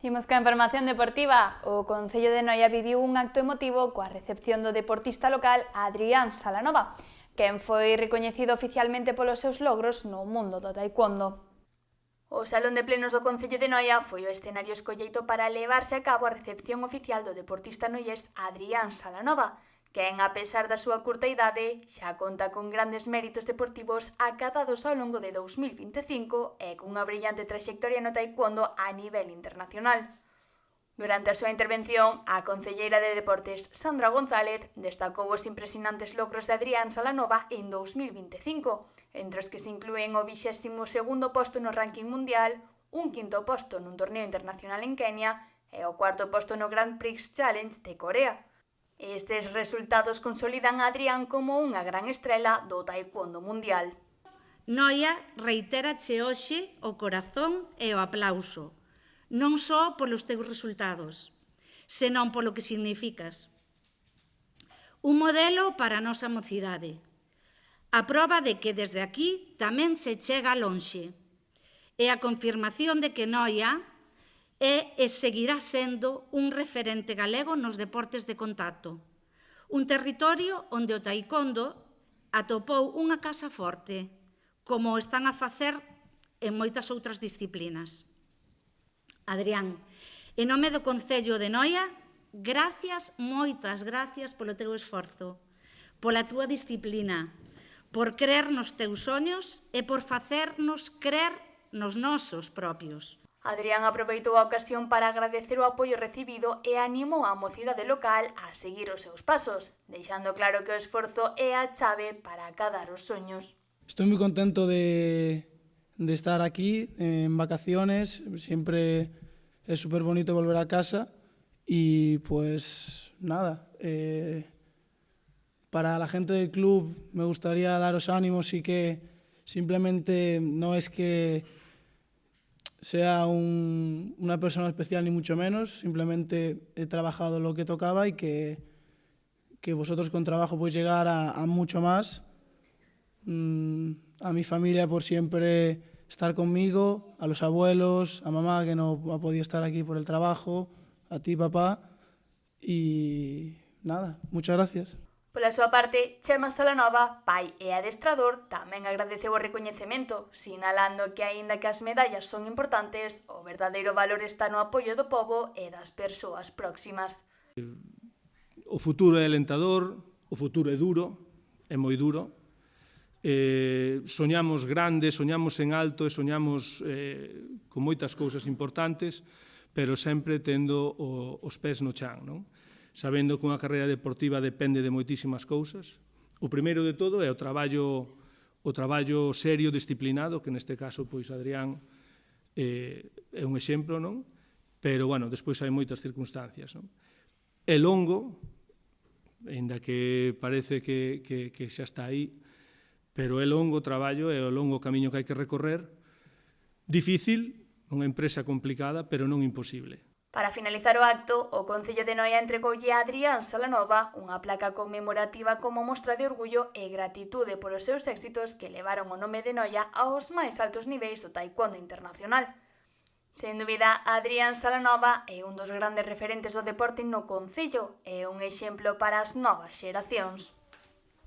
Imos ca información deportiva. O Concello de Noia viviu un acto emotivo coa recepción do deportista local Adrián Salanova, quen foi recoñecido oficialmente polos seus logros no mundo do taekwondo. O Salón de Plenos do Concello de Noia foi o escenario escolleito para levarse a cabo a recepción oficial do deportista noiés Adrián Salanova, quen, a pesar da súa curta idade, xa conta con grandes méritos deportivos acadados ao longo de 2025 e cunha brillante traxectoria no taekwondo a nivel internacional. Durante a súa intervención, a concelleira de Deportes, Sandra González, destacou os impresionantes logros de Adrián Salanova en 2025, entre os que se inclúen o 22º posto no ranking mundial, un 5º posto nun torneo internacional en Kenia e o 4º posto no Grand Prix Challenge de Corea. Estes resultados consolidan a Adrián como unha gran estrela do taekwondo mundial. Noia reitérache hoxe o corazón e o aplauso, non só polos teus resultados, senón polo que significas. Un modelo para a nosa mocidade. A proba de que desde aquí tamén se chega lonxe. E a confirmación de que Noia é e seguirá sendo un referente galego nos deportes de contacto. Un territorio onde o taekwondo atopou unha casa forte, como o están a facer en moitas outras disciplinas. Adrián, en nome do Concello de Noia, moitas gracias polo teu esforzo, pola túa disciplina, por crer nos teus soños e por facernos crer nos nosos propios. Adrián aproveitou a ocasión para agradecer o apoio recibido e animou a mocidade local a seguir os seus pasos, deixando claro que o esforzo é a chave para acadar os soños. Estoy muy contento de estar aquí en vacaciones, siempre es súper bonito volver a casa y pues nada, para la gente del club me gustaría daros ánimos y que simplemente no es que sea una persona especial ni mucho menos, simplemente he trabajado lo que tocaba y que vosotros con trabajo podéis llegar a mucho más. A mi familia por siempre estar conmigo, a los abuelos, a mamá que no ha podido estar aquí por el trabajo, a ti papá y nada, muchas gracias. Pola súa parte, Chema Salanova, pai e adestrador, tamén agradeceu o recoñecemento, sinalando que, aínda que as medallas son importantes, o verdadeiro valor está no apoio do pobo e das persoas próximas. O futuro é alentador, o futuro é duro, é moi duro. Soñamos grande, soñamos en alto e soñamos con moitas cousas importantes, pero sempre tendo os pés no chan, non? Sabendo que unha carreira deportiva depende de moitísimas cousas. O primeiro de todo é o traballo serio, disciplinado, que neste caso, pois, Adrián é un exemplo, non? Pero, bueno, despois hai moitas circunstancias, non? É longo, ainda que parece que xa está aí, pero é longo o traballo, é o longo camiño que hai que recorrer. Difícil, unha empresa complicada, pero non imposible. Para finalizar o acto, o Concello de Noia entregoulle a Adrián Salanova unha placa conmemorativa como mostra de orgullo e gratitude polos seus éxitos que levaron o nome de Noia aos máis altos niveis do taekwondo internacional. Sen dúbida, Adrián Salanova é un dos grandes referentes do deporte no Concello e un exemplo para as novas xeracións.